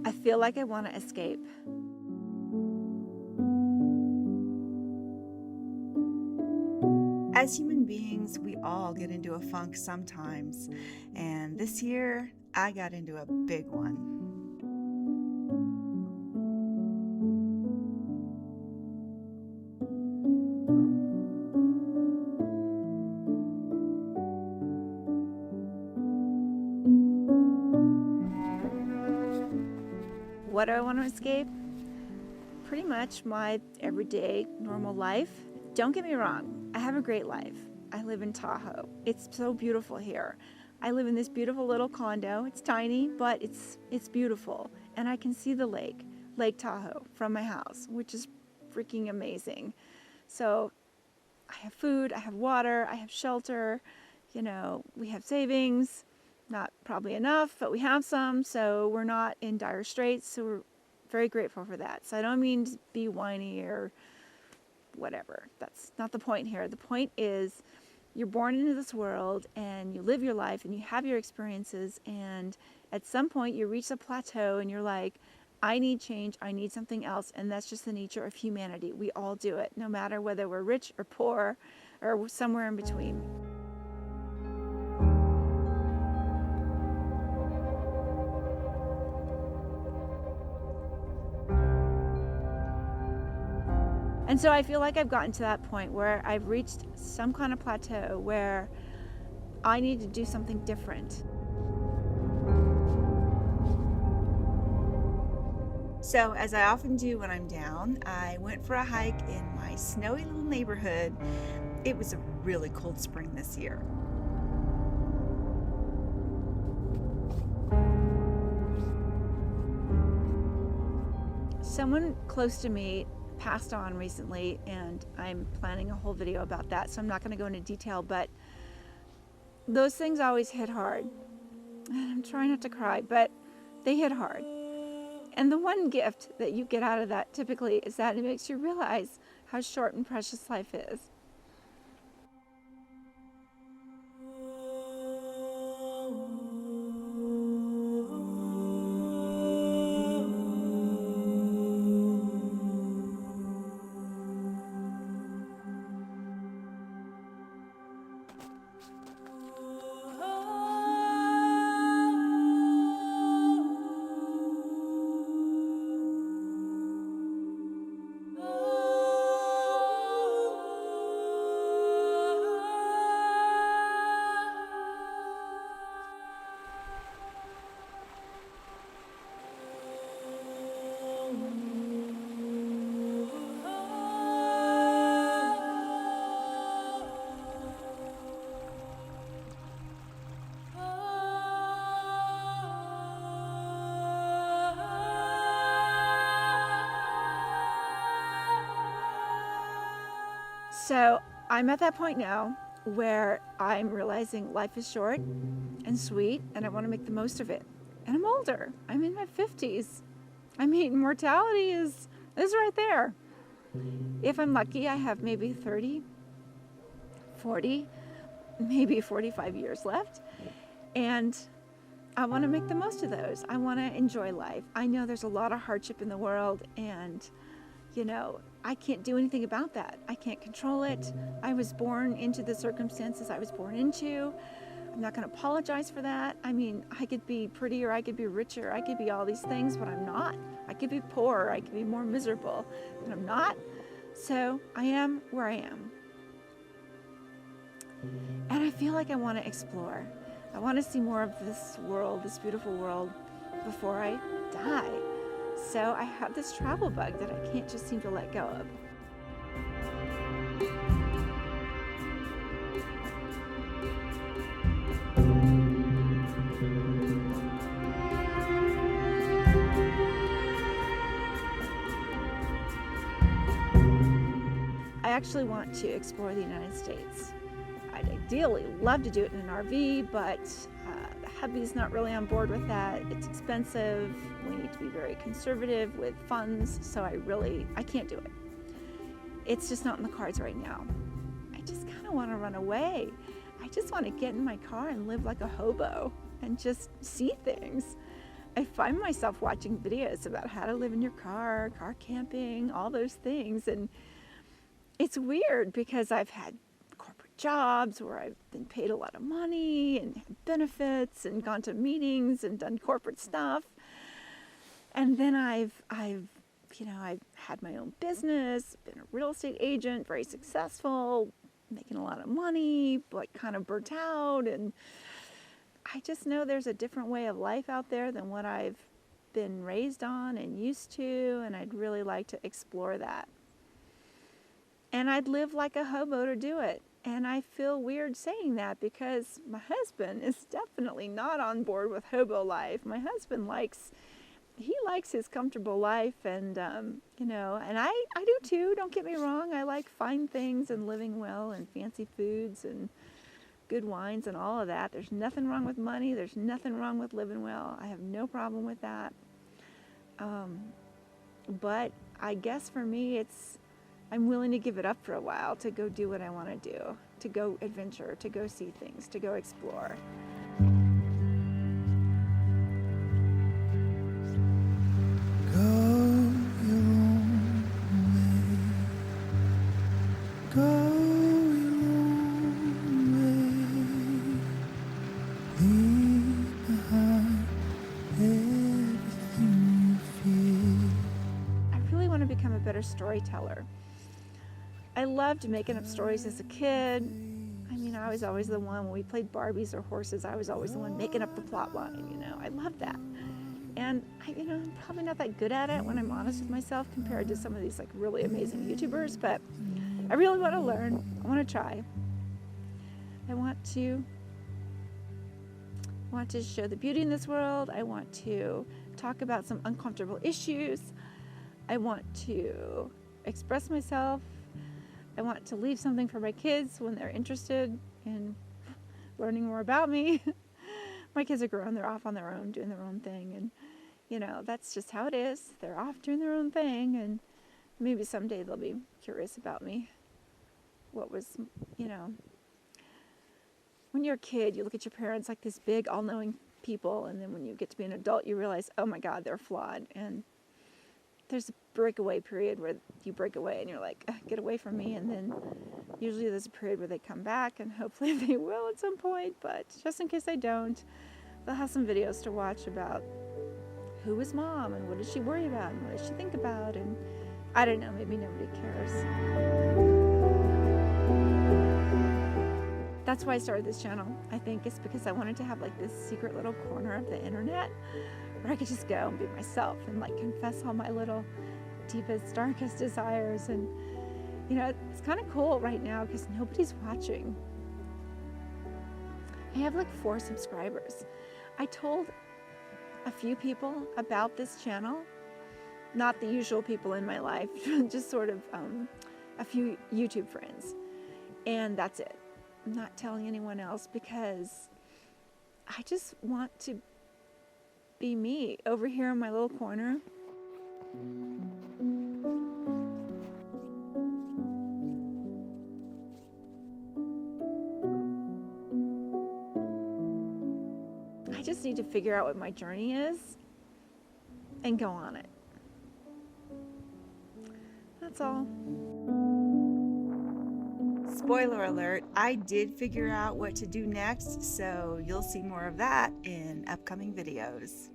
I feel like I want to escape. As human beings, we all get into a funk sometimes, and this year I got into a big one. What do I want to escape? Pretty much my everyday normal life. Don't get me wrong, I have a great life. I live in Tahoe. It's so beautiful here. I live in this beautiful little condo. It's tiny, but it's beautiful. And I can see the lake, Lake Tahoe, from my house, which is freaking amazing. So I have food, I have water, I have shelter, we have savings. Not probably enough, but we have some, so we're not in dire straits, so we're very grateful for that. So I don't mean to be whiny or whatever. That's not the point here. The point is you're born into this world and you live your life and you have your experiences, and at some point you reach a plateau and you're like, I need change, I need something else, and that's just the nature of humanity. We all do it, no matter whether we're rich or poor or somewhere in between. And so I feel like I've gotten to that point where I've reached some kind of plateau where I need to do something different. So, as I often do when I'm down, I went for a hike in my snowy little neighborhood. It was a really cold spring this year. Someone close to me passed on recently, and I'm planning a whole video about that, so I'm not going to go into detail, but those things always hit hard. And I'm trying not to cry, but they hit hard. And the one gift that you get out of that typically is that it makes you realize how short and precious life is. So I'm at that point now where I'm realizing life is short and sweet, and I want to make the most of it. And I'm older. I'm in my 50s. I mean, mortality is right there. If I'm lucky, I have maybe 30, 40, maybe 45 years left. And I want to make the most of those. I want to enjoy life. I know there's a lot of hardship in the world, and I can't do anything about that. I can't control it. I was born into the circumstances I was born into. I'm not going to apologize for that. I mean, I could be prettier, I could be richer, I could be all these things, but I'm not. I could be poorer, I could be more miserable, but I'm not. So I am where I am. And I feel like I want to explore. I want to see more of this world, this beautiful world, before I die. So I have this travel bug that I can't just seem to let go of. I actually want to explore the United States. I'd ideally love to do it in an RV, but hubby's not really on board with that. It's expensive. We need to be very conservative with funds, so I can't do it. It's just not in the cards right now. I just kind of want to run away. I just want to get in my car and live like a hobo and just see things. I find myself watching videos about how to live in your car camping, all those things. And it's weird because I've had corporate jobs where I've been paid a lot of money and had benefits and gone to meetings and done corporate stuff. And then I've had my own business, been a real estate agent, very successful, making a lot of money, but kind of burnt out. And I just know there's a different way of life out there than what I've been raised on and used to, and I'd really like to explore that. And I'd live like a hobo to do it. And I feel weird saying that because my husband is definitely not on board with hobo life. My husband likes his comfortable life, and and I do too, don't get me wrong. I like fine things and living well and fancy foods and good wines and all of that. There's nothing wrong with money. There's nothing wrong with living well. I have no problem with that. But I guess for me, I'm willing to give it up for a while to go do what I want to do, to go adventure, to go see things, to go explore. Become a better storyteller. I loved making up stories as a kid. I mean, I was always the one, when we played Barbies or horses, I was always the one making up the plot line, I loved that. And I'm probably not that good at it when I'm honest with myself compared to some of these like really amazing YouTubers, but I really want to learn. I want to try. I want to show the beauty in this world. I want to talk about some uncomfortable issues. I want to express myself. I want to leave something for my kids when they're interested in learning more about me. My kids are grown, they're off on their own, doing their own thing. And, that's just how it is. They're off doing their own thing. And maybe someday they'll be curious about me. What was, when you're a kid, you look at your parents like this big, all-knowing people. And then when you get to be an adult, you realize, oh my God, they're flawed. And there's a breakaway period where you break away and you're like, get away from me. And then usually there's a period where they come back, and hopefully they will at some point. But just in case they don't, they'll have some videos to watch about who was mom and what did she worry about and what did she think about. And I don't know, maybe nobody cares. That's why I started this channel. I think it's because I wanted to have like this secret little corner of the internet where I could just go and be myself and like confess all my little deepest, darkest desires. And it's kind of cool right now because nobody's watching. I have like 4 subscribers. I told a few people about this channel, not the usual people in my life, just sort of a few YouTube friends, and that's it. I'm not telling anyone else because I just want to be me over here in my little corner. I just need to figure out what my journey is and go on it. That's all. Spoiler alert, I did figure out what to do next, so you'll see more of that in upcoming videos.